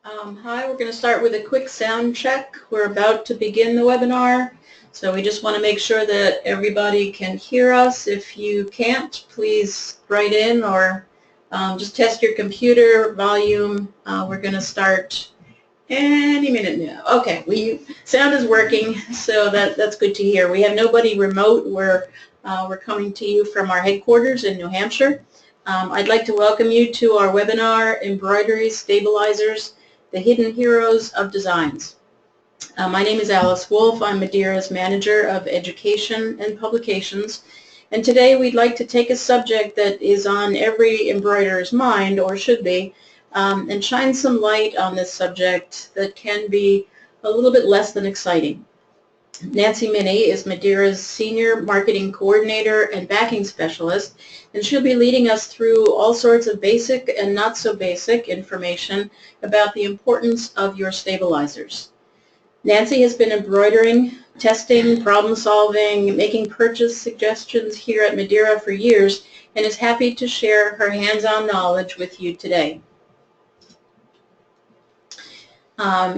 Hi, we're going to start with a quick sound check. We're about to begin the webinar, so we just want to make sure that everybody can hear us. If you can't, please write in or just test your computer volume. We're going to start any minute now. Okay, sound is working, so that's good to hear. We have nobody remote. We're coming to you from our headquarters in New Hampshire. I'd like to welcome you to our webinar, Embroidery Stabilizers, the Hidden Heroes of Designs. My name is Alice Wolf. I'm Madeira's Manager of Education and Publications. And today we'd like to take a subject that is on every embroiderer's mind, or should be, and shine some light on this subject that can be a little bit less than exciting. Nancy Minnie is Madeira's Senior Marketing Coordinator and Backing Specialist, and she'll be leading us through all sorts of basic and not so basic information about the importance of your stabilizers. Nancy has been embroidering, testing, problem solving, making purchase suggestions here at Madeira for years, and is happy to share her hands-on knowledge with you today.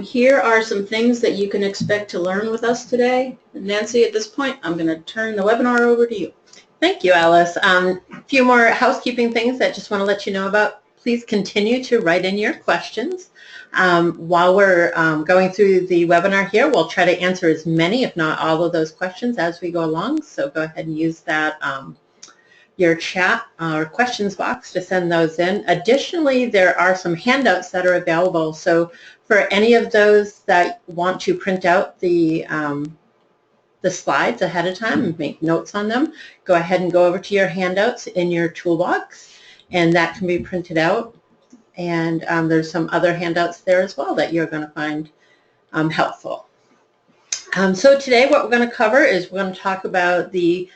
Here are some things that you can expect to learn with us today. Nancy, at this point, I'm going to turn the webinar over to you. Thank you, Alice. A few more housekeeping things that I just want to let you know about. Please continue to write in your questions. While we're going through the webinar here, we'll try to answer as many, if not all of those questions as we go along. So go ahead and use that your chat or questions box to send those in. Additionally, there are some handouts that are available. So for any of those that want to print out the slides ahead of time and make notes on them, go ahead and go over to your handouts in your toolbox, and that can be printed out. And there's some other handouts there as well that you're going to find helpful. So today what we're going to cover is we're going to talk about the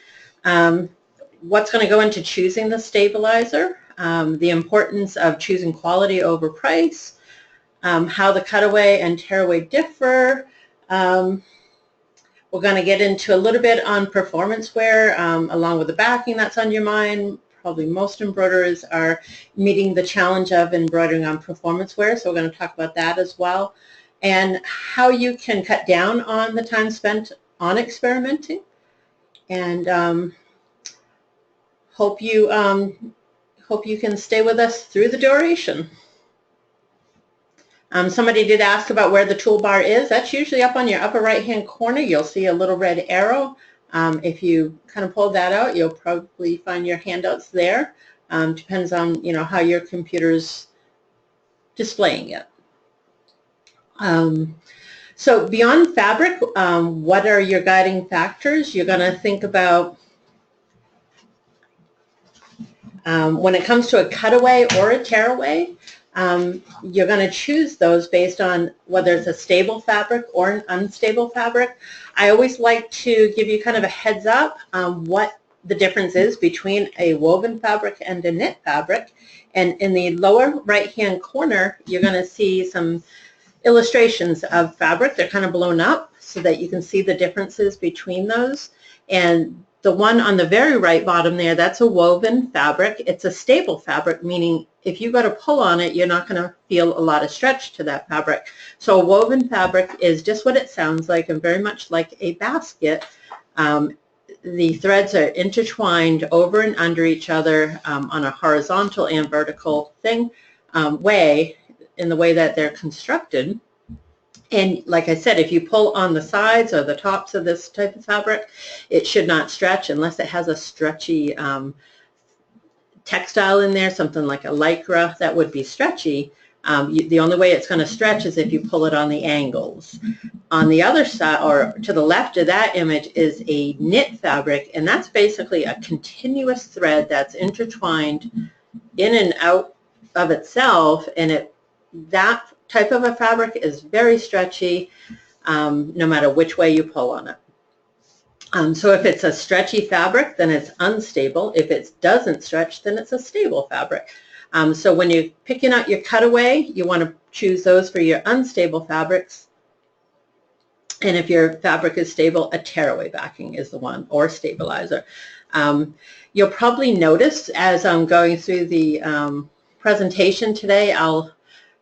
what's going to go into choosing the stabilizer, the importance of choosing quality over price, how the cutaway and tearaway differ. We're going to get into a little bit on performance wear, along with the backing that's on your mind. Probably most embroiderers are meeting the challenge of embroidering on performance wear, so we're going to talk about that as well, and how you can cut down on the time spent on experimenting. And hope you can stay with us through the duration. Somebody did ask about where the toolbar is. That's usually up on your upper right-hand corner. You'll see a little red arrow. If you kind of pull that out, you'll probably find your handouts there. Depends on how your computer's displaying it. So beyond fabric, what are your guiding factors? You're going to think about when it comes to a cutaway or a tearaway. You're going to choose those based on whether it's a stable fabric or an unstable fabric. I always like to give you kind of a heads up on what the difference is between a woven fabric and a knit fabric. And in the lower right-hand corner, you're going to see some illustrations of fabric. They're kind of blown up so that you can see the differences between those. And the one on the very right bottom there, that's a woven fabric. It's a stable fabric, meaning if you go to pull on it, you're not going to feel a lot of stretch to that fabric. So a woven fabric is just what it sounds like, and very much like a basket. The threads are intertwined over and under each other on a horizontal and vertical way, in the way that they're constructed. And like I said, if you pull on the sides or the tops of this type of fabric, it should not stretch unless it has a stretchy textile in there, something like a lycra that would be stretchy. The only way it's going to stretch is if you pull it on the angles. On the other side, or to the left of that image, is a knit fabric, and that's basically a continuous thread that's intertwined in and out of itself, and that type of a fabric is very stretchy no matter which way you pull on it. So if it's a stretchy fabric, then it's unstable. If it doesn't stretch, then it's a stable fabric. So when you're picking out your cutaway, you want to choose those for your unstable fabrics. And if your fabric is stable, a tearaway backing is the one, or stabilizer. You'll probably notice as I'm going through the presentation today, I'll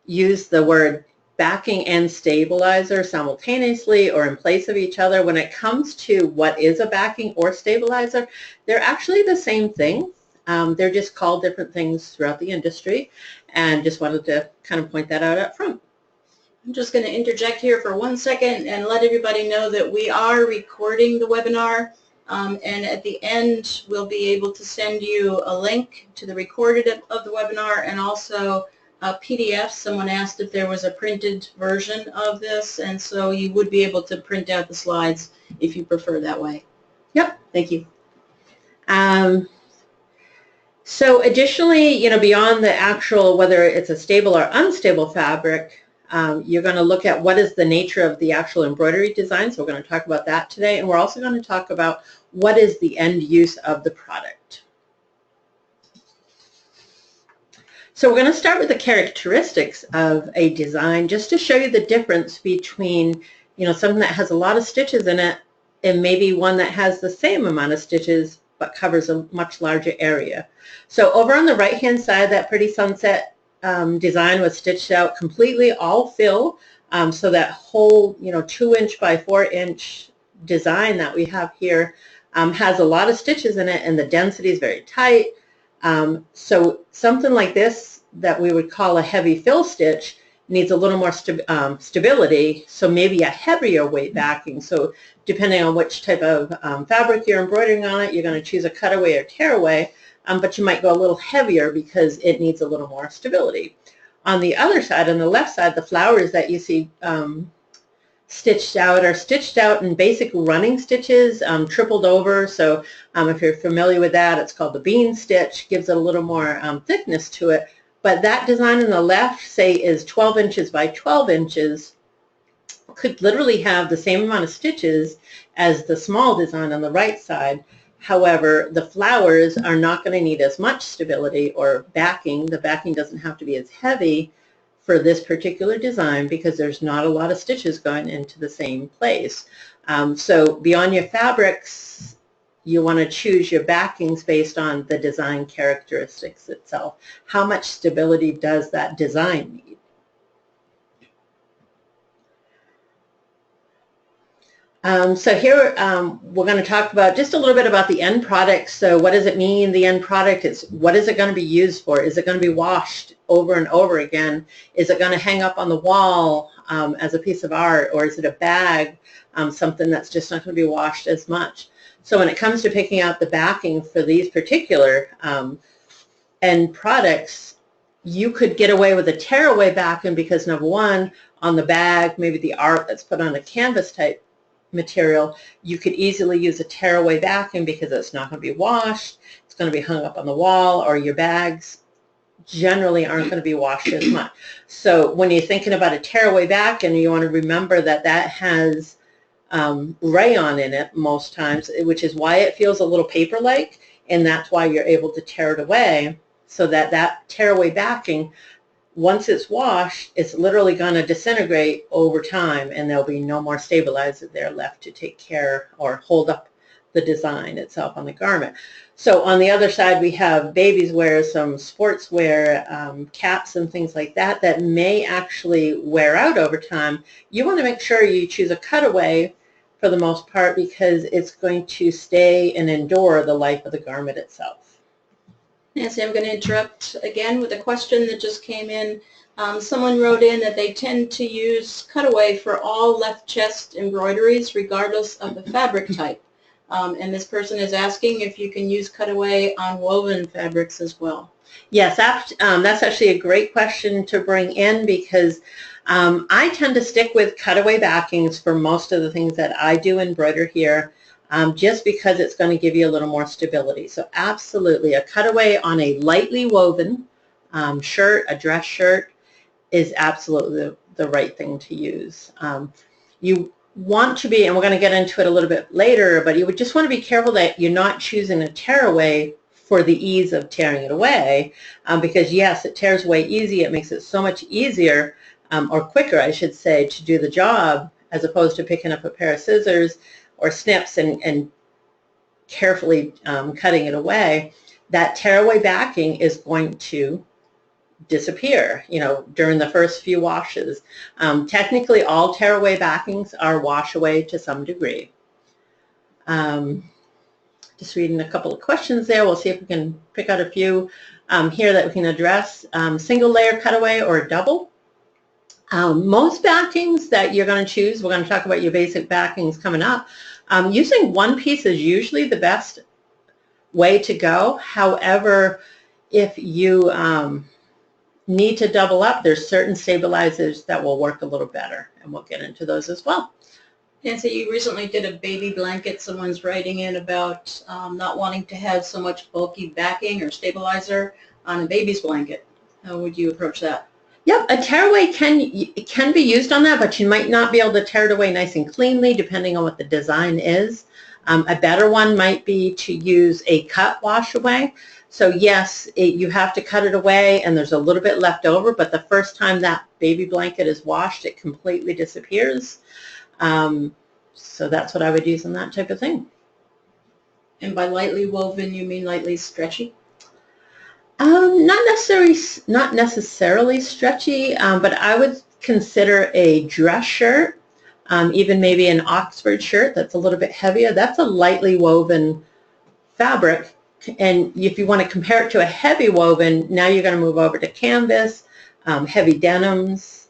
use the word backing and stabilizer simultaneously or in place of each other. When it comes to what is a backing or stabilizer, they're actually the same thing. They're just called different things throughout the industry, and just wanted to kind of point that out up front. I'm just going to interject here for 1 second and let everybody know that we are recording the webinar, and at the end we'll be able to send you a link to the recorded of the webinar and also a PDF. Someone asked if there was a printed version of this, and so you would be able to print out the slides if you prefer that way. Yep, thank you. So additionally, beyond the actual, whether it's a stable or unstable fabric, you're going to look at what is the nature of the actual embroidery design. So we're going to talk about that today, and we're also going to talk about what is the end use of the product. So we're going to start with the characteristics of a design, just to show you the difference between, something that has a lot of stitches in it and maybe one that has the same amount of stitches but covers a much larger area. So over on the right-hand side, that pretty sunset design was stitched out completely, all fill. So that whole, 2-inch by 4-inch design that we have here has a lot of stitches in it, and the density is very tight. So something like this that we would call a heavy fill stitch needs a little more stability, so maybe a heavier weight backing. So depending on which type of fabric you're embroidering on it, you're going to choose a cutaway or tearaway, but you might go a little heavier because it needs a little more stability. On the other side, on the left side, the flowers that you see stitched out are stitched out in basic running stitches, tripled over. So if you're familiar with that, it's called the bean stitch, gives it a little more thickness to it. But that design on the left, say, is 12 inches by 12 inches, could literally have the same amount of stitches as the small design on the right side. However, the flowers are not going to need as much stability or backing. The backing doesn't have to be as heavy for this particular design because there's not a lot of stitches going into the same place. So beyond your fabrics, you want to choose your backings based on the design characteristics itself. How much stability does that design need? So here we're going to talk about just a little bit about the end product. So what does it mean, the end product? What is it going to be used for? Is it going to be washed over and over again? Is it going to hang up on the wall as a piece of art, or is it a bag, something that's just not going to be washed as much? So when it comes to picking out the backing for these particular end products, you could get away with a tearaway backing because, number one, on the bag, maybe the art that's put on a canvas type material, you could easily use a tearaway backing because it's not going to be washed, it's going to be hung up on the wall, or your bags generally aren't going to be washed as much. So when you're thinking about a tearaway backing, you want to remember that that has rayon in it most times, which is why it feels a little paper-like, and that's why you're able to tear it away, so that that tearaway backing, once it's washed, it's literally going to disintegrate over time, and there'll be no more stabilizer there left to take care or hold up the design itself on the garment. So on the other side, we have babies wear, some sportswear, caps and things like that that may actually wear out over time. You want to make sure you choose a cutaway for the most part because it's going to stay and endure the life of the garment itself. Nancy, I'm going to interrupt again with a question that just came in. Someone wrote in that they tend to use cutaway for all left chest embroideries regardless of the fabric type. And this person is asking if you can use cutaway on woven fabrics as well. Yes, that's actually a great question to bring in because I tend to stick with cutaway backings for most of the things that I do embroider here. Just because it's going to give you a little more stability. So absolutely, a cutaway on a lightly woven shirt, a dress shirt, is absolutely the right thing to use. You want to be, and we're going to get into it a little bit later, but you would just want to be careful that you're not choosing a tearaway for the ease of tearing it away, because yes, it tears away easy. It makes it so much easier, or quicker, I should say, to do the job, as opposed to picking up a pair of scissors or snips and carefully cutting it away. That tearaway backing is going to disappear, you know, during the first few washes. Technically, all tearaway backings are wash away to some degree. Just reading a couple of questions there. We'll see if we can pick out a few here that we can address. Single layer cutaway or double. Most backings that you're going to choose, we're going to talk about your basic backings coming up. Using one piece is usually the best way to go. However, if you need to double up, there's certain stabilizers that will work a little better, and we'll get into those as well. Nancy, you recently did a baby blanket. Someone's writing in about not wanting to have so much bulky backing or stabilizer on a baby's blanket. How would you approach that? Yep, a tearaway can be used on that, but you might not be able to tear it away nice and cleanly depending on what the design is. A better one might be to use a cut wash away. So yes, you have to cut it away and there's a little bit left over, but the first time that baby blanket is washed, it completely disappears. So that's what I would use on that type of thing. And by lightly woven, you mean lightly stretchy? Not necessarily stretchy, but I would consider a dress shirt, even maybe an Oxford shirt that's a little bit heavier. That's a lightly woven fabric. And if you want to compare it to a heavy woven, now you're going to move over to canvas, heavy denims,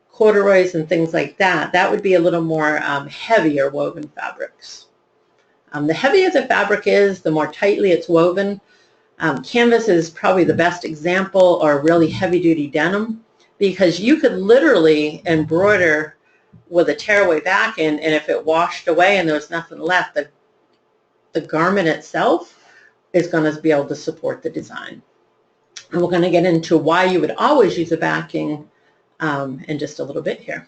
corduroys, and things like that. That would be a little more heavier woven fabrics. The heavier the fabric is, the more tightly it's woven. Canvas is probably the best example, or really heavy-duty denim, because you could literally embroider with a tearaway backing, and if it washed away and there was nothing left, the garment itself is going to be able to support the design. And we're going to get into why you would always use a backing in just a little bit here.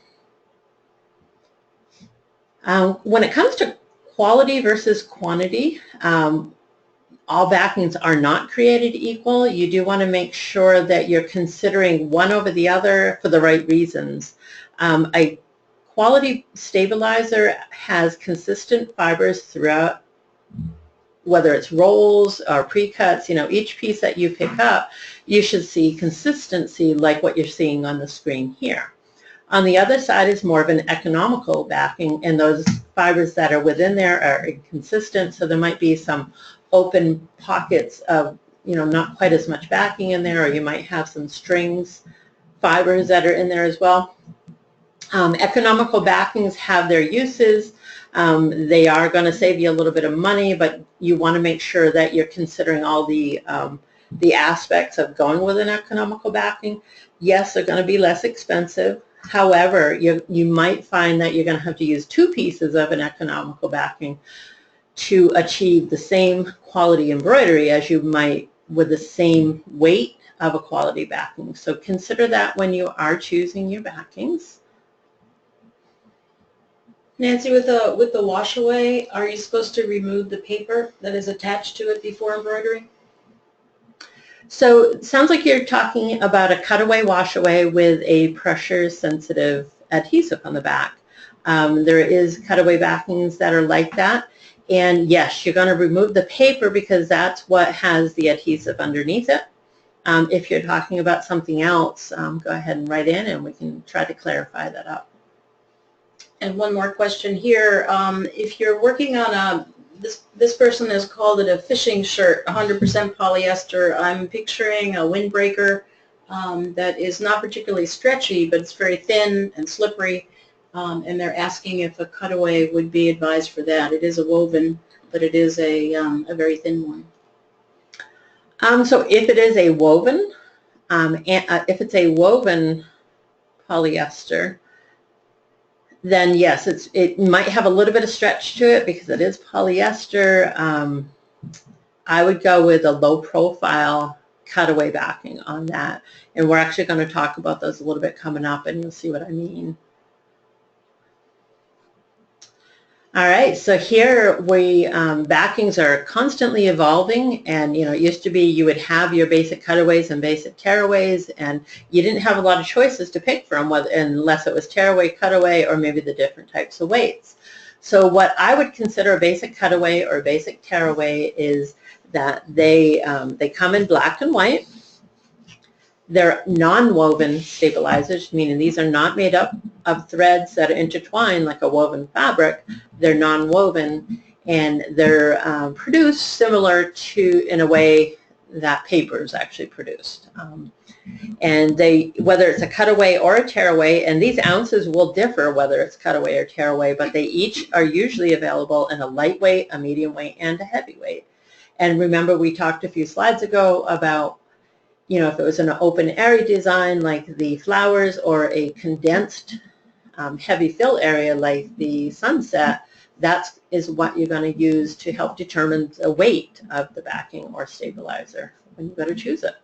When it comes to quality versus quantity, all backings are not created equal. You do want to make sure that you're considering one over the other for the right reasons. A quality stabilizer has consistent fibers throughout, whether it's rolls or pre-cuts. You know, each piece that you pick up, you should see consistency like what you're seeing on the screen here. On the other side is more of an economical backing, and those fibers that are within there are inconsistent, so there might be some open pockets of, you know, not quite as much backing in there, or you might have some strings, fibers that are in there as well. Economical backings have their uses. They are going to save you a little bit of money, but you want to make sure that you're considering all the aspects of going with an economical backing. Yes, they're going to be less expensive. However, you might find that you're going to have to use two pieces of an economical backing to achieve the same quality embroidery as you might with the same weight of a quality backing. So consider that when you are choosing your backings. Nancy, with the wash away, are you supposed to remove the paper that is attached to it before embroidering? So it sounds like you're talking about a cutaway wash away with a pressure sensitive adhesive on the back. There is cutaway backings that are like that. And yes, you're going to remove the paper because that's what has the adhesive underneath it. If you're talking about something else, go ahead and write in and we can try to clarify that up. And one more question here. If you're working on this person has called it a fishing shirt, 100% polyester. I'm picturing a windbreaker that is not particularly stretchy, but it's very thin and slippery. And they're asking if a cutaway would be advised for that. It is a woven, but it is a very thin one. So if it is a woven, if it's a woven polyester, then yes, it might have a little bit of stretch to it because it is polyester. I would go with a low profile cutaway backing on that. And we're actually going to talk about those a little bit coming up and you'll see what I mean. All right, so here backings are constantly evolving, and you know, it used to be you would have your basic cutaways and basic tearaways, and you didn't have a lot of choices to pick from, unless it was tearaway, cutaway, or maybe the different types of weights. So what I would consider a basic cutaway or basic tearaway is that they come in black and white. They're non-woven stabilizers, meaning these are not made up of threads that are intertwined like a woven fabric. They're non-woven, and they're produced similar to, in a way, that paper is actually produced. And they, whether it's a cutaway or a tearaway, and these ounces will differ whether it's cutaway or tearaway, but they each are usually available in a lightweight, a medium weight, and a heavyweight. And remember, we talked a few slides ago about, you know, if it was an open area design like the flowers, or a condensed heavy fill area like the sunset, that is what you're going to use to help determine the weight of the backing or stabilizer when you go to choose it.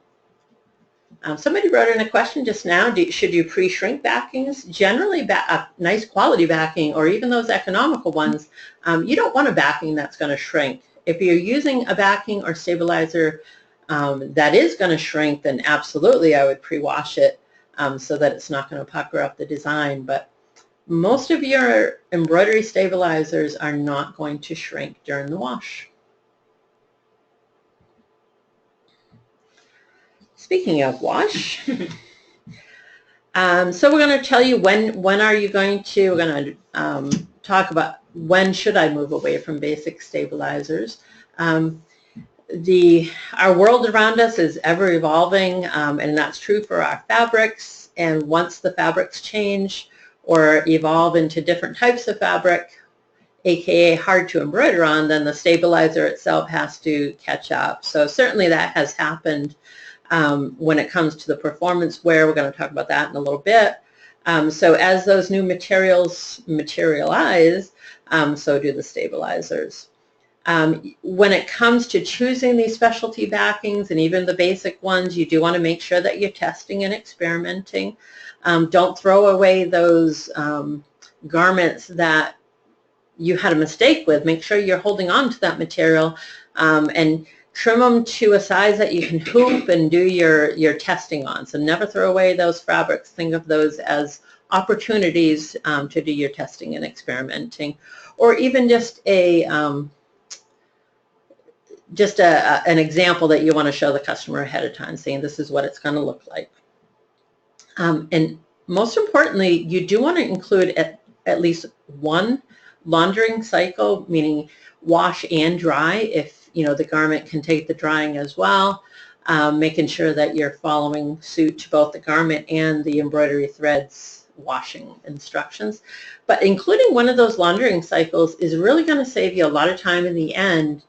Somebody wrote in a question just now, should you pre-shrink backings? Generally, a nice quality backing, or even those economical ones, you don't want a backing that's going to shrink. If you're using a backing or stabilizer that is going to shrink, then absolutely I would pre-wash it so that it's not going to pucker up the design. But most of your embroidery stabilizers are not going to shrink during the wash. Speaking of wash, so we're going to tell you when are you going to, we're going to talk about when should I move away from basic stabilizers. Our world around us is ever evolving, and that's true for our fabrics. And once the fabrics change or evolve into different types of fabric, aka hard to embroider on, then the stabilizer itself has to catch up. So certainly that has happened when it comes to the performance wear. We're going to talk about that in a little bit. So as those new materials materialize, so do the stabilizers. When it comes to choosing these specialty backings, and even the basic ones, you do want to make sure that you're testing and experimenting. Don't throw away those garments that you had a mistake with. Make sure you're holding on to that material and trim them to a size that you can hoop and do your testing on. So never throw away those fabrics. Think of those as opportunities to do your testing and experimenting, or even just an example that you want to show the customer ahead of time, saying this is what it's going to look like. And most importantly, you do want to include at least one laundering cycle, meaning wash and dry, if you know the garment can take the drying as well, making sure that you're following suit to both the garment and the embroidery threads washing instructions. But including one of those laundering cycles is really going to save you a lot of time in the end,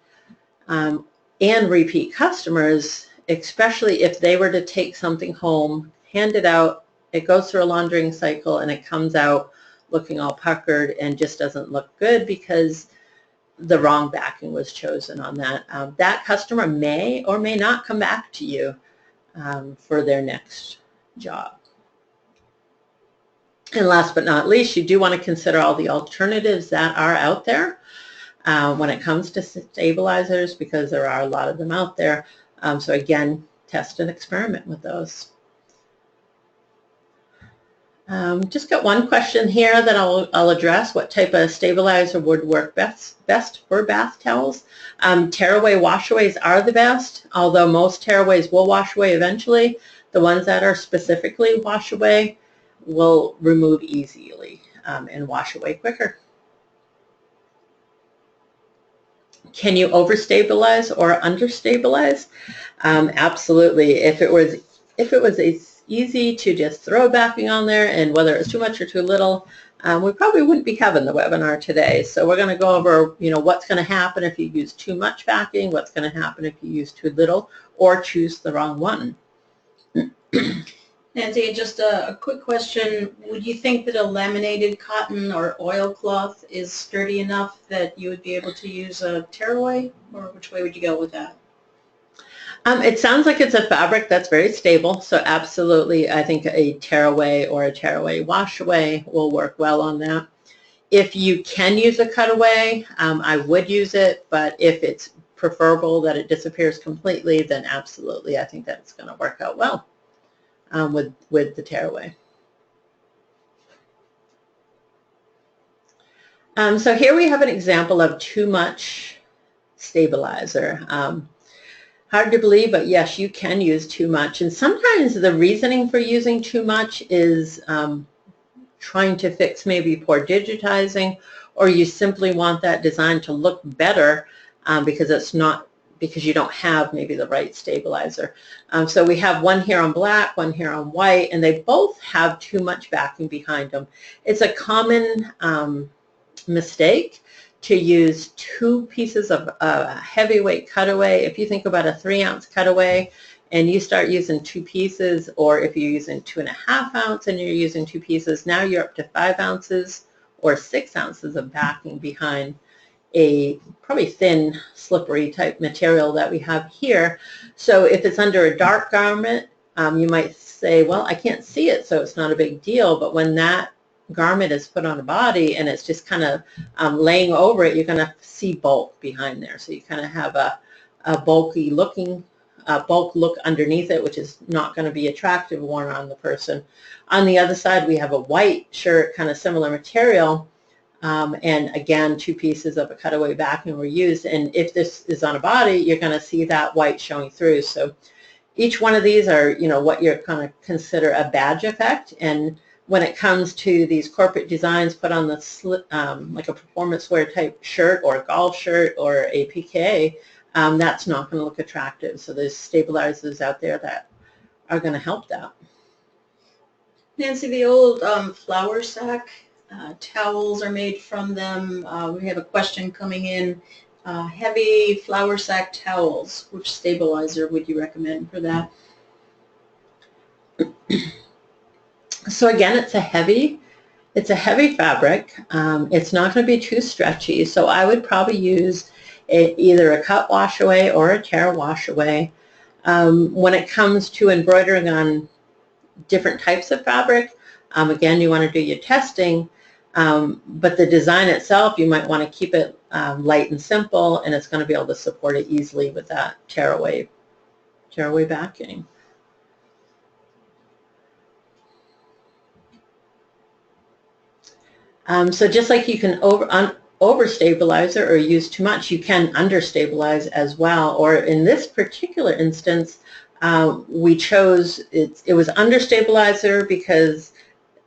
and repeat customers, especially if they were to take something home, hand it out, it goes through a laundering cycle, and it comes out looking all puckered and just doesn't look good because the wrong backing was chosen on that. That customer may or may not come back to you for their next job. And last but not least, you do want to consider all the alternatives that are out there when it comes to stabilizers, because there are a lot of them out there. So again, test and experiment with those. Just got one question here that I'll address. What type of stabilizer would work best for bath towels? Tearaway washaways are the best, although most tearaways will wash away eventually. The ones that are specifically wash away will remove easily and wash away quicker. Can you overstabilize or understabilize? Absolutely. If it was easy to just throw backing on there, and whether it's too much or too little, we probably wouldn't be having the webinar today. So we're going to go over, you know, what's going to happen if you use too much backing, what's going to happen if you use too little, or choose the wrong one. Nancy, just a quick question. Would you think that a laminated cotton or oilcloth is sturdy enough that you would be able to use a tearaway, or which way would you go with that? It sounds like it's a fabric that's very stable, so absolutely I think a tearaway or a tearaway washaway will work well on that. If you can use a cutaway, I would use it, but if it's preferable that it disappears completely, then absolutely I think that's going to work out well with the tearaway. So here we have an example of too much stabilizer. Hard to believe, but yes, you can use too much. And sometimes the reasoning for using too much is trying to fix maybe poor digitizing, or you simply want that design to look better because you don't have maybe the right stabilizer. So we have one here on black, one here on white, and they both have too much backing behind them. It's a common mistake to use two pieces of heavyweight cutaway. If you think about a 3-ounce cutaway and you start using two pieces, or if you're using 2.5 ounce and you're using two pieces, now you're up to 5 ounces or 6 ounces of backing behind a probably thin, slippery type material that we have here. So if it's under a dark garment, you might say, well, I can't see it, so it's not a big deal. But when that garment is put on a body and it's just kind of laying over it, you're going to see bulk behind there. So you kind of have a bulky looking bulk look underneath it, which is not going to be attractive worn on the person. On the other side, we have a white shirt, kind of similar material, and again, two pieces of a cutaway backing were used. And if this is on a body, you're going to see that white showing through. So each one of these are, you know, what you're going to consider a badge effect. And when it comes to these corporate designs put on the like a performance wear type shirt or a golf shirt or a PK, that's not going to look attractive. So there's stabilizers out there that are going to help that. Nancy, the old flour sack towels are made from them. We have a question coming in. Heavy flour sack towels, which stabilizer would you recommend for that? So again, it's a heavy fabric. It's not going to be too stretchy. So I would probably use either a cut wash away or a tear wash away. When it comes to embroidering on different types of fabric, again, you want to do your testing, but the design itself, you might want to keep it light and simple, and it's going to be able to support it easily with that tear away backing. So just like you can over-stabilizer or use too much, you can under-stabilize as well. Or in this particular instance, we chose, it was under-stabilizer because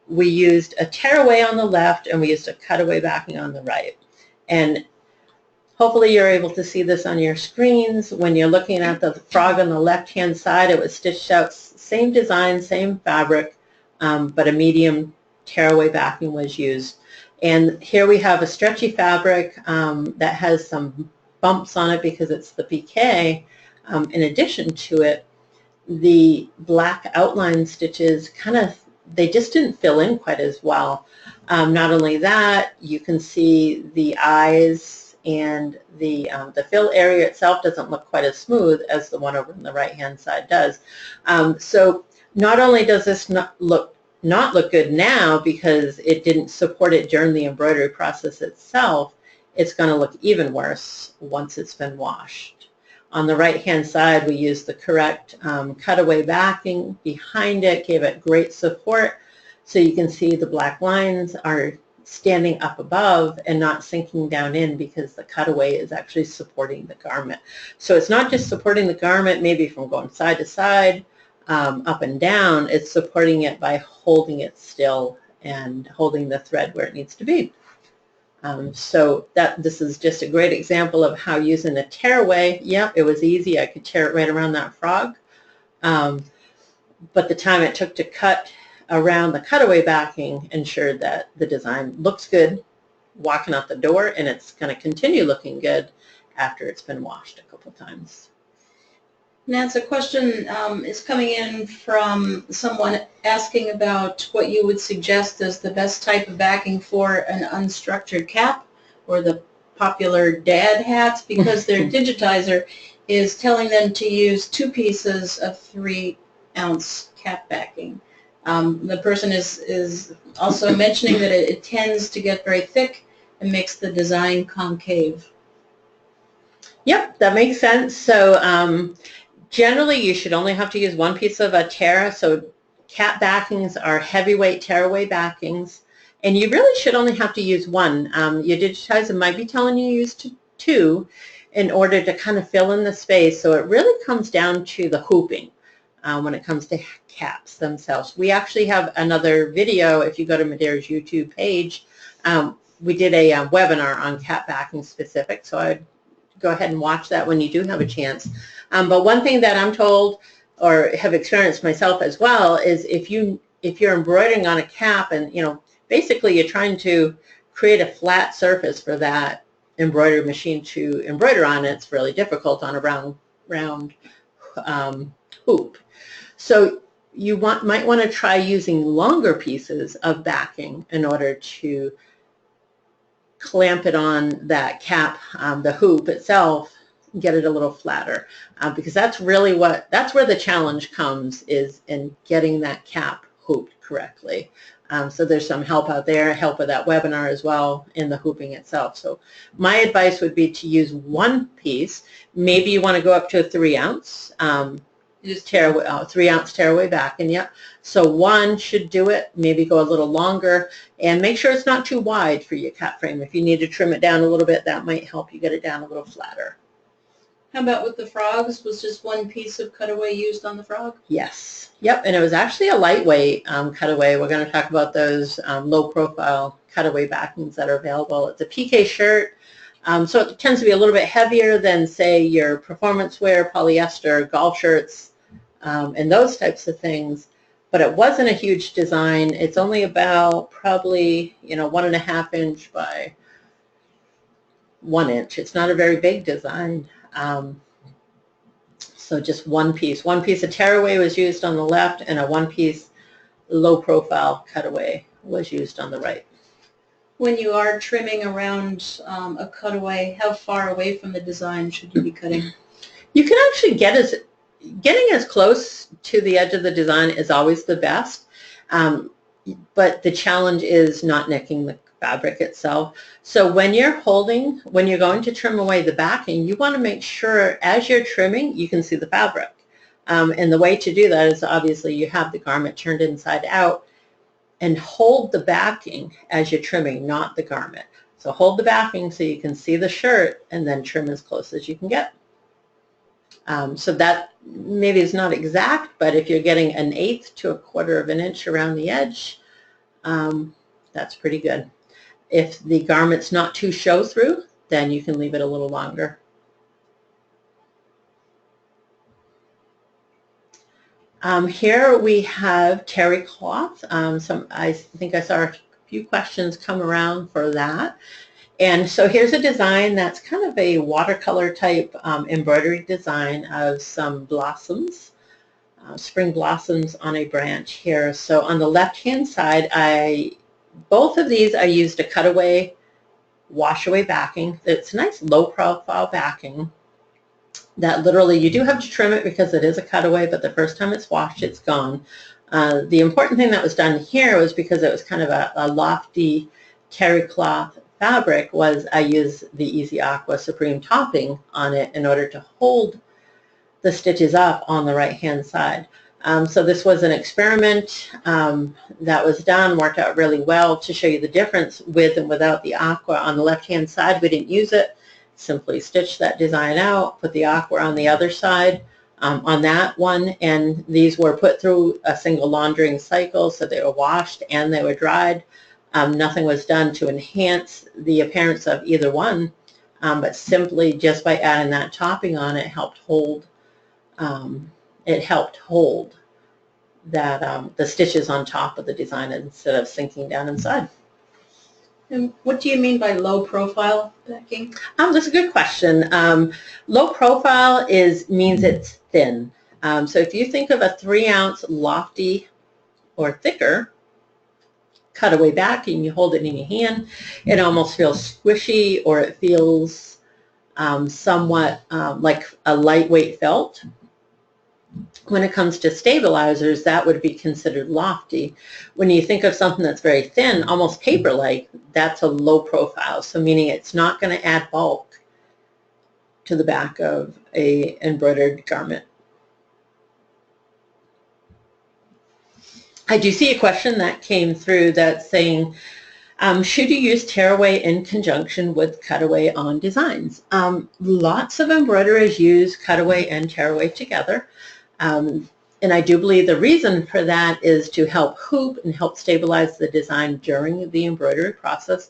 we used a tearaway on the left and we used a cutaway backing on the right. And hopefully you're able to see this on your screens. When you're looking at the frog on the left-hand side, it was stitched out, same design, same fabric, but a medium tearaway backing was used. And here we have a stretchy fabric that has some bumps on it because it's the PK. In addition to it, the black outline stitches they just didn't fill in quite as well. Not only that, you can see the eyes and the fill area itself doesn't look quite as smooth as the one over on the right-hand side does. So not only does this not look good now because it didn't support it during the embroidery process itself, it's going to look even worse once it's been washed. On the right-hand side, we used the correct cutaway backing behind it, gave it great support. So you can see the black lines are standing up above and not sinking down in because the cutaway is actually supporting the garment. So it's not just supporting the garment maybe from going side to side, up and down, it's supporting it by holding it still and holding the thread where it needs to be. So this is just a great example of how using a tearaway, yeah, it was easy. I could tear it right around that frog. But the time it took to cut around the cutaway backing ensured that the design looks good walking out the door, and it's going to continue looking good after it's been washed a couple times. Nancy, a question is coming in from someone asking about what you would suggest as the best type of backing for an unstructured cap or the popular dad hats, because their digitizer is telling them to use two pieces of 3-ounce cap backing. The person is also mentioning that it tends to get very thick and makes the design concave. Yep, that makes sense. So generally, you should only have to use one piece of a tear. So cap backings are heavyweight tearaway backings, and you really should only have to use one. Your digitizer might be telling you to use two, in order to kind of fill in the space. So it really comes down to the hooping when it comes to caps themselves. We actually have another video. If you go to Madeira's YouTube page, we did a webinar on cap backing specific, so I'd go ahead and watch that when you do have a chance. But one thing that I'm told, or have experienced myself as well, is if you're embroidering on a cap and, you know, basically you're trying to create a flat surface for that embroidery machine to embroider on, it's really difficult on a round hoop. So you might want to try using longer pieces of backing in order to clamp it on that cap, the hoop itself, get it a little flatter, because that's where the challenge comes, is in getting that cap hooped correctly. So there's some help out there, help with that webinar as well in the hooping itself. So my advice would be to use one piece. Maybe you want to go up to a 3-ounce. Just 3-ounce tearaway backing, yeah. So one should do it. Maybe go a little longer, and make sure it's not too wide for your cap frame. If you need to trim it down a little bit, that might help you get it down a little flatter. How about with the frogs? Was just one piece of cutaway used on the frog? Yes. Yep. And it was actually a lightweight cutaway. We're going to talk about those low-profile cutaway backings that are available. It's a PK shirt. So it tends to be a little bit heavier than, say, your performance wear, polyester, golf shirts, and those types of things. But it wasn't a huge design. It's only about probably, 1.5 inch by 1 inch. It's not a very big design. So just one piece. One piece of tearaway was used on the left, and a one-piece low-profile cutaway was used on the right. When you are trimming around a cutaway, how far away from the design should you be cutting? You can actually getting as close to the edge of the design is always the best, but the challenge is not nicking the fabric itself. So when you're going to trim away the backing, you want to make sure as you're trimming you can see the fabric. And the way to do that is, obviously, you have the garment turned inside out, and hold the backing as you're trimming, not the garment. So hold the backing so you can see the shirt, and then trim as close as you can get. So that maybe is not exact, but if you're getting 1/8 to 1/4 of an inch around the edge, that's pretty good. If the garment's not too show-through, then you can leave it a little longer. Here we have terry cloth. I think I saw a few questions come around for that. And so here's a design that's kind of a watercolor type embroidery design of some blossoms, spring blossoms on a branch here. So on the left-hand side, both of these I used a cutaway, wash away backing. It's a nice low profile backing that literally you do have to trim it because it is a cutaway, but the first time it's washed, it's gone. The important thing that was done here was, because it was kind of a lofty terry cloth fabric, was I used the Easy Aqua Supreme topping on it in order to hold the stitches up on the right hand side. So this was an experiment that was done, worked out really well to show you the difference with and without the aqua. On the left-hand side, we didn't use it. Simply stitched that design out, put the aqua on the other side on that one, and these were put through a single laundering cycle, so they were washed and they were dried. Nothing was done to enhance the appearance of either one, but simply just by adding that topping on, it helped hold that the stitches on top of the design instead of sinking down inside. And what do you mean by low profile backing? That's a good question. Low profile means it's thin. So if you think of a 3-ounce lofty or thicker cutaway backing, you hold it in your hand, it almost feels squishy, or it feels somewhat like a lightweight felt. When it comes to stabilizers, that would be considered lofty. When you think of something that's very thin, almost paper-like, that's a low profile. So meaning it's not going to add bulk to the back of a embroidered garment. I do see a question that came through that's saying, Should you use tearaway in conjunction with cutaway on designs? Lots of embroiderers use cutaway and tearaway together. And I do believe the reason for that is to help hoop and help stabilize the design during the embroidery process.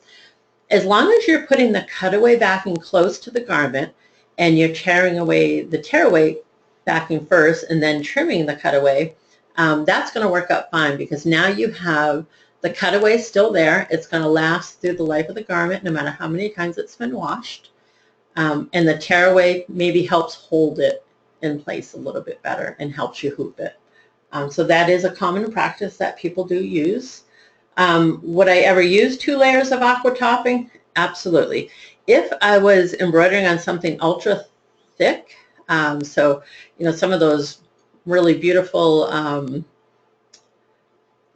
As long as you're putting the cutaway backing close to the garment and you're tearing away the tearaway backing first and then trimming the cutaway, that's going to work out fine, because now you have the cutaway still there. It's going to last through the life of the garment no matter how many times it's been washed. And the tearaway maybe helps hold it in place a little bit better and helps you hoop it. So that is a common practice that people do use. Would I ever use 2 layers of aqua topping? Absolutely. If I was embroidering on something ultra thick, so some of those really beautiful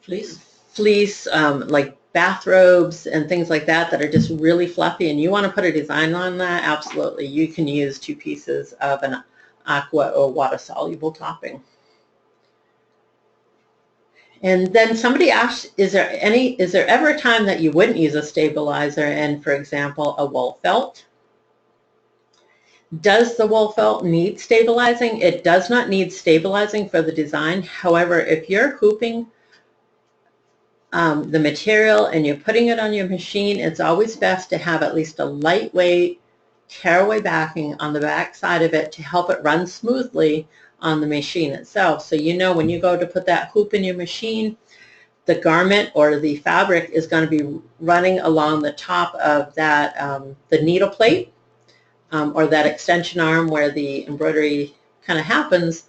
fleece like bathrobes and things like that are just really fluffy, and you want to put a design on that, absolutely. You can use 2 pieces of an aqua or water-soluble topping. And then somebody asked, is there ever a time that you wouldn't use a stabilizer and, for example, a wool felt? Does the wool felt need stabilizing? It does not need stabilizing for the design. However, if you're hooping the material and you're putting it on your machine, it's always best to have at least a lightweight tearaway backing on the back side of it to help it run smoothly on the machine itself. So when you go to put that hoop in your machine, the garment or the fabric is going to be running along the top of that the needle plate or that extension arm where the embroidery kind of happens.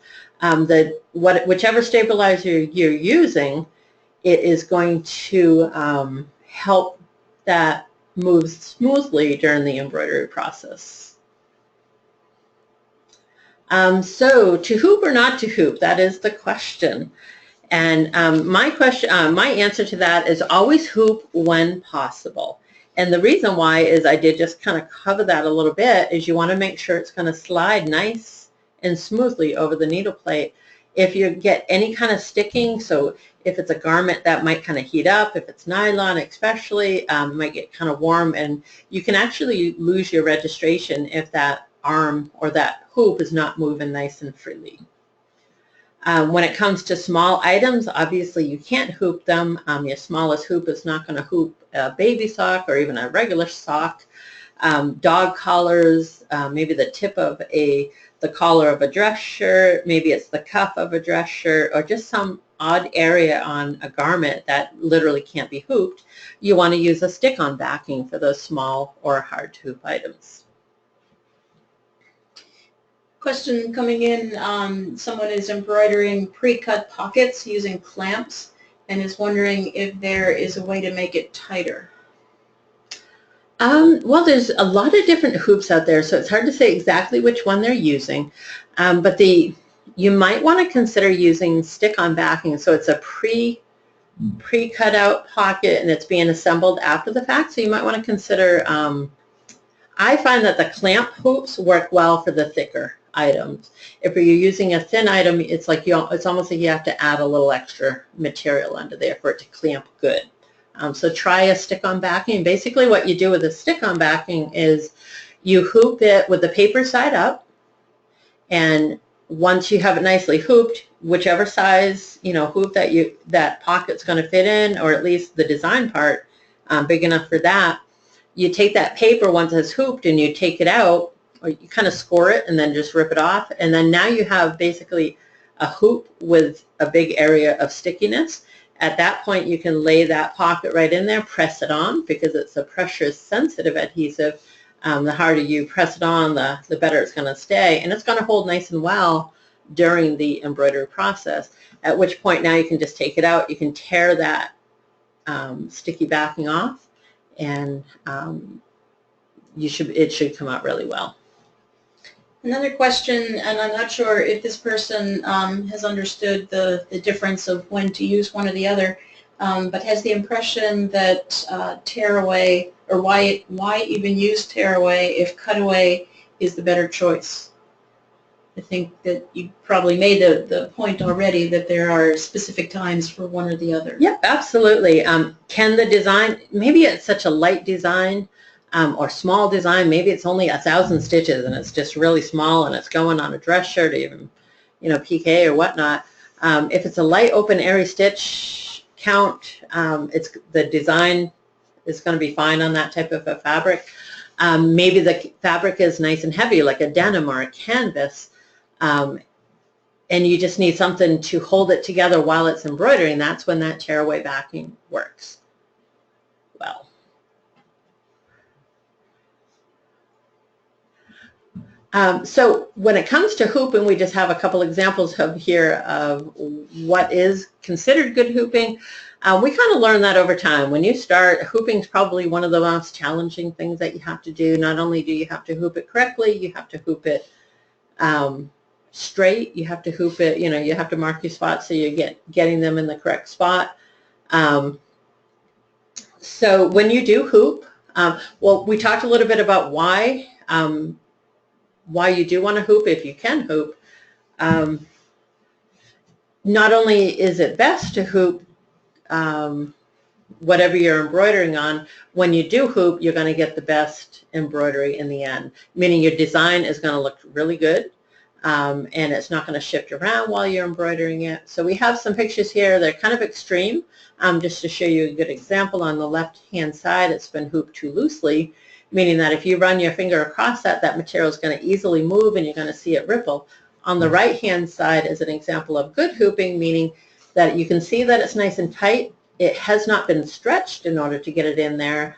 Whichever stabilizer you're using, it is going to help that move smoothly during the embroidery process. So to hoop or not to hoop, that is the question. And my answer to that is always hoop when possible. And the reason why is I did just kind of cover that a little bit, is you want to make sure it's going to slide nice and smoothly over the needle plate. If you get any kind of sticking, so if it's a garment that might kind of heat up, if it's nylon especially, it might get kind of warm, and you can actually lose your registration if that arm or that hoop is not moving nice and freely. When it comes to small items, obviously you can't hoop them. Your smallest hoop is not going to hoop a baby sock or even a regular sock. Dog collars, maybe the tip of the collar of a dress shirt, maybe it's the cuff of a dress shirt, or just some odd area on a garment that literally can't be hooped. You want to use a stick-on backing for those small or hard to hoop items. Question coming in, someone is embroidering pre-cut pockets using clamps and is wondering if there is a way to make it tighter. Well, there's a lot of different hoops out there, so it's hard to say exactly which one they're using. But you might want to consider using stick-on backing, so it's a pre-cut out pocket and it's being assembled after the fact. So you might want to consider, I find that the clamp hoops work well for the thicker items. If you're using a thin item, it's almost like you have to add a little extra material under there for it to clamp good. So try a stick-on backing. Basically what you do with a stick-on backing is you hoop it with the paper side up, and once you have it nicely hooped, whichever size hoop that pocket's going to fit in, or at least the design part big enough for that, you take that paper once it's hooped and you take it out, or you kind of score it and then just rip it off, and then now you have basically a hoop with a big area of stickiness. At that point, you can lay that pocket right in there, press it on, because it's a pressure-sensitive adhesive. The harder you press it on, the better it's going to stay, and it's going to hold nice and well during the embroidery process, at which point now you can just take it out. You can tear that sticky backing off, and it should come out really well. Another question, and I'm not sure if this person has understood the difference of when to use one or the other, but has the impression that tearaway, or why even use tearaway if cutaway is the better choice? I think that you probably made the point already that there are specific times for one or the other. Yep, absolutely. Can the design, maybe it's such a light design or small design, maybe it's only 1,000 stitches and it's just really small and it's going on a dress shirt or even, you know, PK or whatnot. If it's a light, open, airy stitch count, the design is going to be fine on that type of a fabric. Maybe the fabric is nice and heavy, like a denim or a canvas, and you just need something to hold it together while it's embroidering. That's when that tearaway backing works well. So when it comes to hooping, we just have a couple examples here of what is considered good hooping. We kind of learn that over time. When you start, hooping is probably one of the most challenging things that you have to do. Not only do you have to hoop it correctly, you have to hoop it straight. You have to hoop it, you know, you have to mark your spots so you're getting them in the correct spot. So when you do hoop, well, we talked a little bit about why you do want to hoop if you can hoop. Not only is it best to hoop whatever you're embroidering on, when you do hoop, you're going to get the best embroidery in the end, meaning your design is going to look really good, and it's not going to shift around while you're embroidering it. So we have some pictures here. They're kind of extreme, just to show you a good example. On the left-hand side, it's been hooped too loosely, meaning that if you run your finger across that, that material is going to easily move and you're going to see it ripple. On the right-hand side is an example of good hooping, meaning that you can see that it's nice and tight. It has not been stretched in order to get it in there.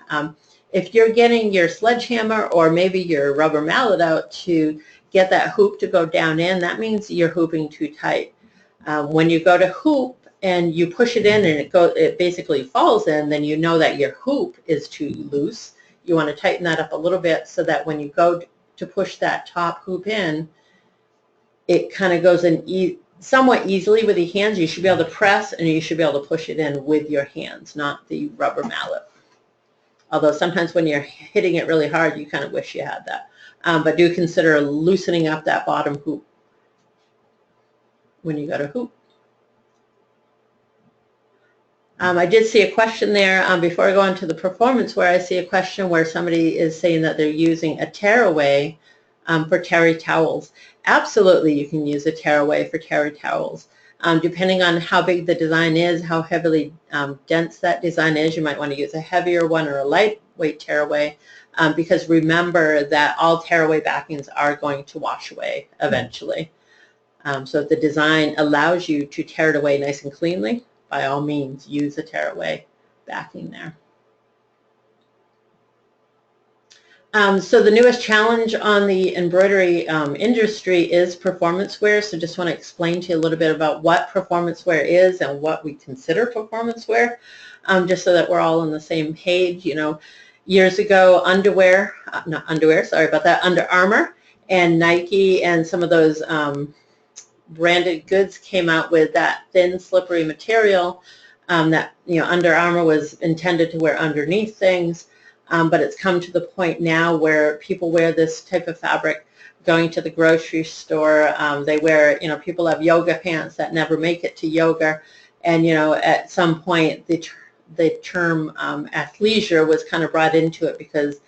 If you're getting your sledgehammer or maybe your rubber mallet out to get that hoop to go down in, that means you're hooping too tight. When you go to hoop and you push it in and it basically falls in, then you know that your hoop is too loose. You want to tighten that up a little bit so that when you go to push that top hoop in, it kind of goes in somewhat easily with your hands. You should be able to press and you should be able to push it in with your hands, not the rubber mallet. Although sometimes when you're hitting it really hard, you kind of wish you had that. But do consider loosening up that bottom hoop when you go to hoop. I did see a question there before I go on to the performance, where I see a question where somebody is saying that they're using a tearaway for terry towels. Absolutely, you can use a tearaway for terry towels. Depending on how big the design is, how heavily dense that design is, you might want to use a heavier one or a lightweight tearaway, because remember that all tearaway backings are going to wash away eventually. So if the design allows you to tear it away nice and cleanly, by all means, use a tearaway backing there. So the newest challenge on the embroidery industry is performance wear. So just want to explain to you a little bit about what performance wear is and what we consider performance wear, just so that we're all on the same page. You know, years ago, Under Armour and Nike and some of those branded goods came out with that thin, slippery material that, you know, Under Armour was intended to wear underneath things. But it's come to the point now where people wear this type of fabric going to the grocery store. They wear, you know, people have yoga pants that never make it to yoga. And, you know, at some point the term athleisure was kind of brought into it because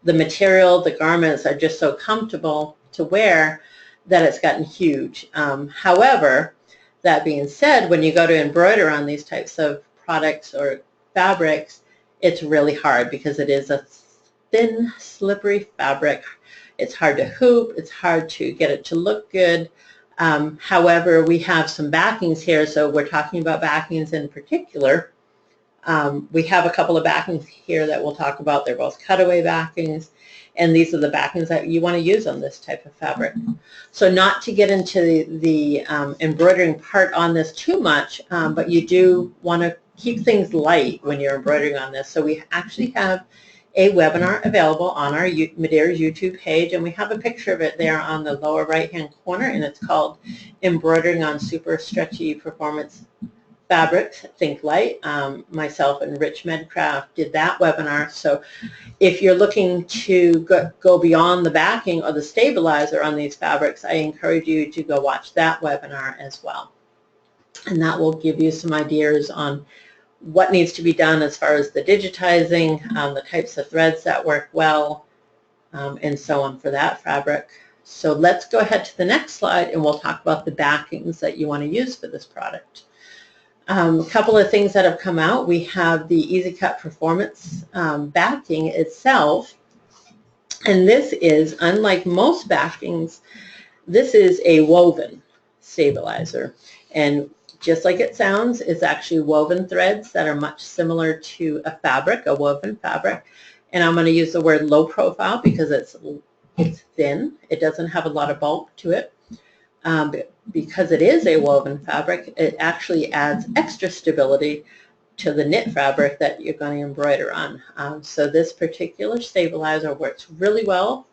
the material, the garments are just so comfortable to wear that it's gotten huge. However, that being said, when you go to embroider on these types of products or fabrics, it's really hard because it is a thin, slippery fabric. It's hard to hoop. It's hard to get it to look good. However, we have some backings here, so we're talking about backings in particular. We have a couple of backings here that we'll talk about. They're both cutaway backings, and these are the backings that you want to use on this type of fabric. So not to get into the embroidering part on this too much, but you do want to keep things light when you're embroidering on this. So we actually have a webinar available on our Madeira's YouTube page, and we have a picture of it there on the lower right-hand corner, and it's called Embroidering on Super Stretchy Performance fabrics, Think Light. Myself and Rich Medcraft did that webinar. So if you're looking to go beyond the backing or the stabilizer on these fabrics, I encourage you to go watch that webinar as well. And that will give you some ideas on what needs to be done as far as the digitizing, the types of threads that work well, and so on for that fabric. So let's go ahead to the next slide and we'll talk about the backings that you want to use for this product. A couple of things that have come out. We have the Easy Cut Performance backing itself, and this is, unlike most backings, this is a woven stabilizer, and just like it sounds, it's actually woven threads that are much similar to a fabric, a woven fabric. And I'm going to use the word low profile because it's thin. It doesn't have a lot of bulk to it. Because it is a woven fabric, it actually adds extra stability to the knit fabric that you're going to embroider on. So this particular stabilizer works really well,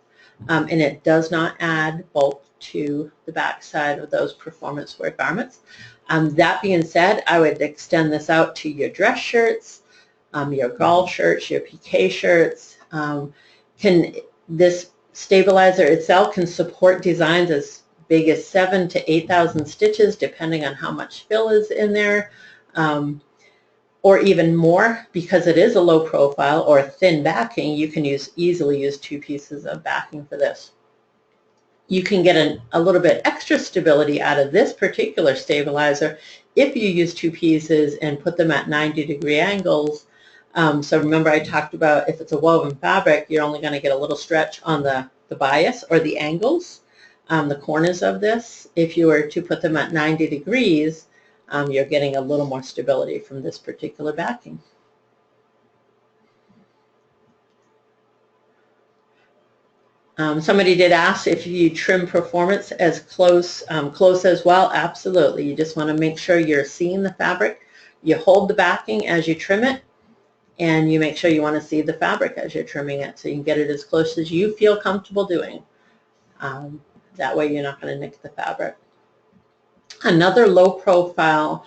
and it does not add bulk to the back side of those performance wear garments. That being said, I would extend this out to your dress shirts, your golf shirts, your piqué shirts. This stabilizer itself can support designs as big as 7,000 to 8,000 stitches, depending on how much fill is in there, or even more. Because it is a low profile or thin backing, you can easily use 2 pieces of backing for this. You can get a little bit extra stability out of this particular stabilizer if you use 2 pieces and put them at 90-degree angles. So remember, I talked about if it's a woven fabric, you're only going to get a little stretch on the bias or the angles, the corners of this. If you were to put them at 90 degrees, you're getting a little more stability from this particular backing. Somebody did ask if you trim performance as close as well. Absolutely. You just want to make sure you're seeing the fabric. You hold the backing as you trim it, and you make sure you want to see the fabric as you're trimming it, so you can get it as close as you feel comfortable doing. That way you're not going to nick the fabric. Another low profile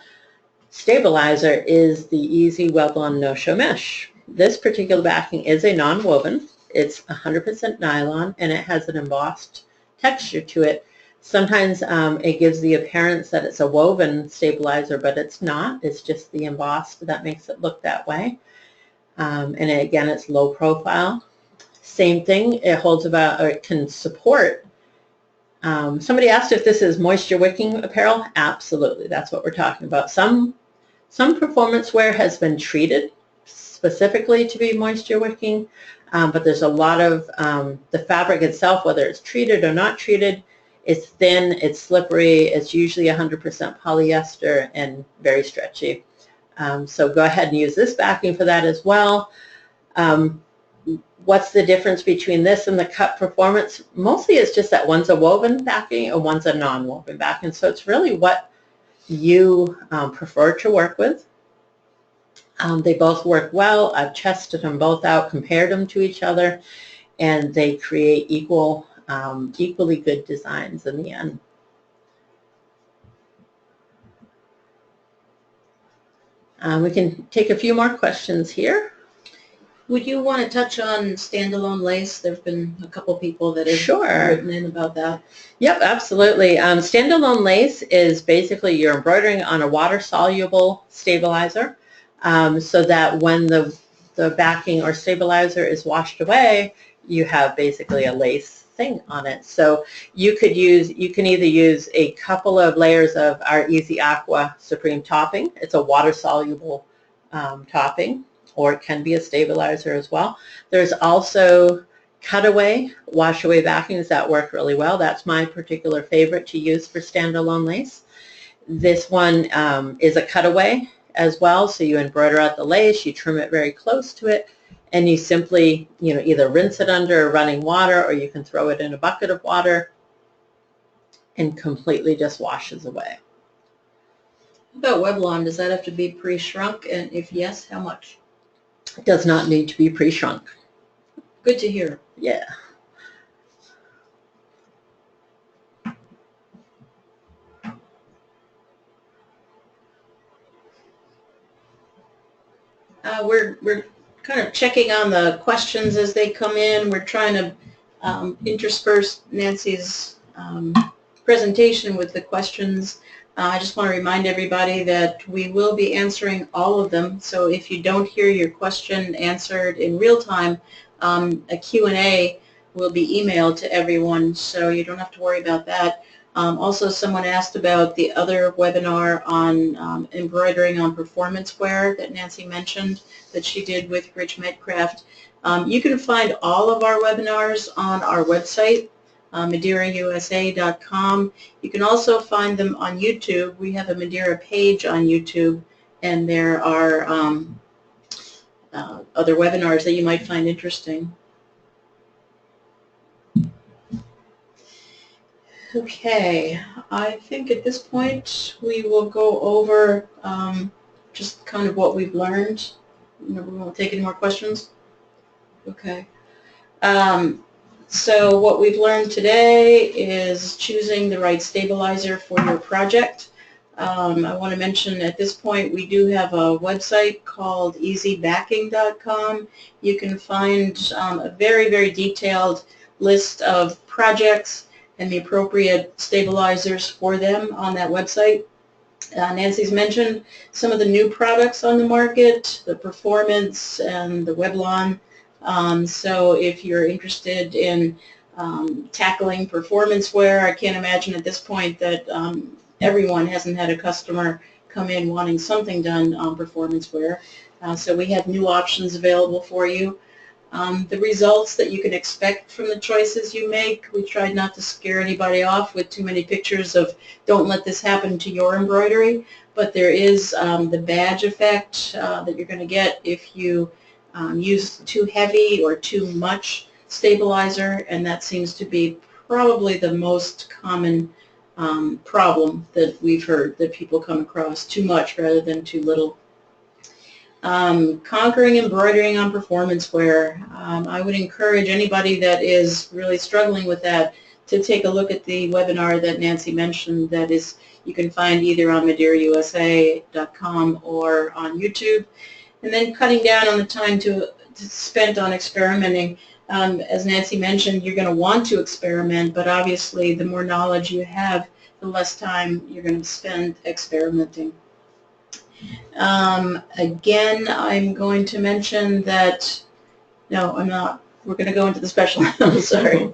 stabilizer is the Easy Web-On No-Show Mesh. This particular backing is a non-woven. It's 100% nylon, and it has an embossed texture to it. Sometimes it gives the appearance that it's a woven stabilizer, but it's not. It's just the embossed that makes it look that way. And again, it's low profile. Same thing, it holds about, or it can support. Somebody asked if this is moisture wicking apparel. Absolutely, that's what we're talking about. Some performance wear has been treated specifically to be moisture wicking, but there's a lot of the fabric itself, whether it's treated or not treated, it's thin, it's slippery, it's usually 100% polyester and very stretchy. So go ahead and use this backing for that as well. What's the difference between this and the cut performance? Mostly it's just that one's a woven backing and one's a non-woven backing. So it's really what you prefer to work with. They both work well. I've tested them both out, compared them to each other, and they create equally good designs in the end. We can take a few more questions here. Would you want to touch on standalone lace? There have been a couple people that have Sure. written in about that. Yep, absolutely. Standalone lace is basically you're embroidering on a water-soluble stabilizer, so that when the backing or stabilizer is washed away, you have basically a lace thing on it. So you can either use a couple of layers of our Easy Aqua Supreme topping. It's a water-soluble topping, or it can be a stabilizer as well. There's also cutaway, wash away backings that work really well. That's my particular favorite to use for standalone lace. This one is a cutaway as well, so you embroider out the lace, you trim it very close to it, and you simply, either rinse it under running water, or you can throw it in a bucket of water and completely just washes away. About Weblon, does that have to be pre-shrunk, and if yes, how much? It does not need to be pre-shrunk. Good to hear. Yeah. We're kind of checking on the questions as they come in. We're trying to intersperse Nancy's presentation with the questions. I just want to remind everybody that we will be answering all of them. So if you don't hear your question answered in real time, a Q&A will be emailed to everyone, so you don't have to worry about that. Also, someone asked about the other webinar on embroidering on performance wear that Nancy mentioned that she did with Rich Medcraft. You can find all of our webinars on our website, MadeiraUSA.com. You can also find them on YouTube. We have a Madeira page on YouTube, and there are other webinars that you might find interesting. Okay, I think at this point we will go over just kind of what we've learned. We won't take any more questions? Okay. So what we've learned today is choosing the right stabilizer for your project. I want to mention at this point we do have a website called easybacking.com. You can find a very, very detailed list of projects and the appropriate stabilizers for them on that website. Nancy's mentioned some of the new products on the market, the Performance and the Weblon. So if you're interested in tackling performance wear, I can't imagine at this point that everyone hasn't had a customer come in wanting something done on performance wear. So we have new options available for you. The results that you can expect from the choices you make, we tried not to scare anybody off with too many pictures of don't let this happen to your embroidery, but there is the badge effect that you're going to get if you use too heavy or too much stabilizer, and that seems to be probably the most common problem that we've heard that people come across, too much rather than too little. Conquering embroidering on performance wear. I would encourage anybody that is really struggling with that to take a look at the webinar that Nancy mentioned that is you can find either on MadeiraUSA.com or on YouTube. And then cutting down on the time to spent on experimenting. As Nancy mentioned, you're going to want to experiment, but obviously the more knowledge you have, the less time you're going to spend experimenting. Again, I'm going to mention that, no, I'm not. We're going to go into the special. I'm sorry.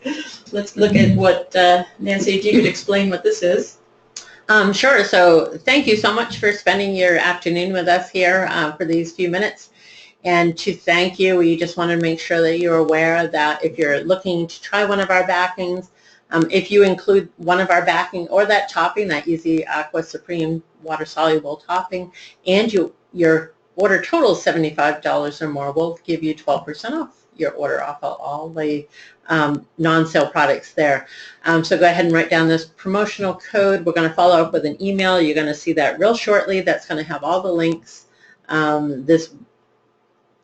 Let's look at what, Nancy, if you could explain what this is. Sure. So thank you so much for spending your afternoon with us here for these few minutes. And to thank you, we just want to make sure that you're aware that if you're looking to try one of our backings, if you include one of our backing or that topping, that Easy Aqua Supreme water soluble topping, and your order total is $75 or more, we'll give you 12% off your order off of all the non-sale products there. So go ahead and write down this promotional code. We're going to follow up with an email. You're going to see that real shortly. That's going to have all the links.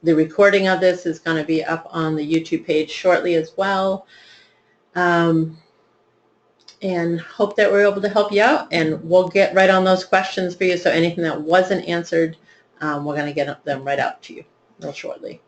The recording of this is going to be up on the YouTube page shortly as well. And hope that we're able to help you out, and we'll get right on those questions for you. So anything that wasn't answered, we're going to get them right out to you real shortly.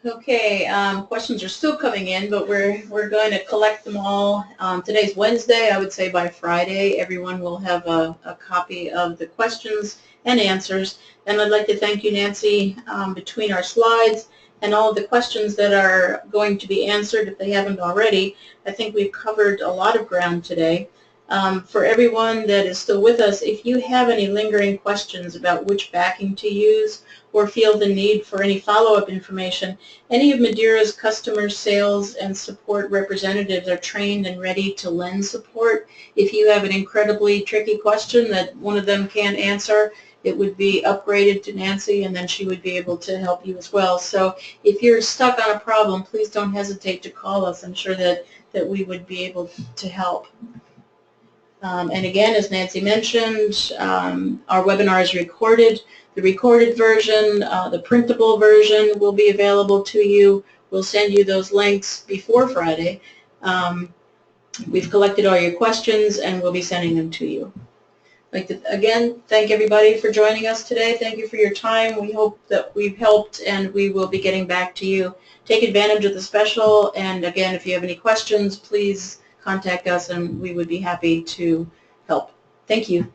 Okay, questions are still coming in, but we're going to collect them all. Today's Wednesday. I would say by Friday, everyone will have a copy of the questions and answers. And I'd like to thank you, Nancy, between our slides and all of the questions that are going to be answered if they haven't already. I think we've covered a lot of ground today. For everyone that is still with us, if you have any lingering questions about which backing to use or feel the need for any follow-up information, any of Madeira's customer sales and support representatives are trained and ready to lend support. If you have an incredibly tricky question that one of them can't answer, it would be upgraded to Nancy, and then she would be able to help you as well. So if you're stuck on a problem, please don't hesitate to call us. I'm sure that we would be able to help. And again, as Nancy mentioned, our webinar is recorded. The recorded version, the printable version will be available to you. We'll send you those links before Friday. We've collected all your questions, and we'll be sending them to you. I'd like to, again, thank everybody for joining us today. Thank you for your time. We hope that we've helped, and we will be getting back to you. Take advantage of the special, and again, if you have any questions, please contact us, and we would be happy to help. Thank you.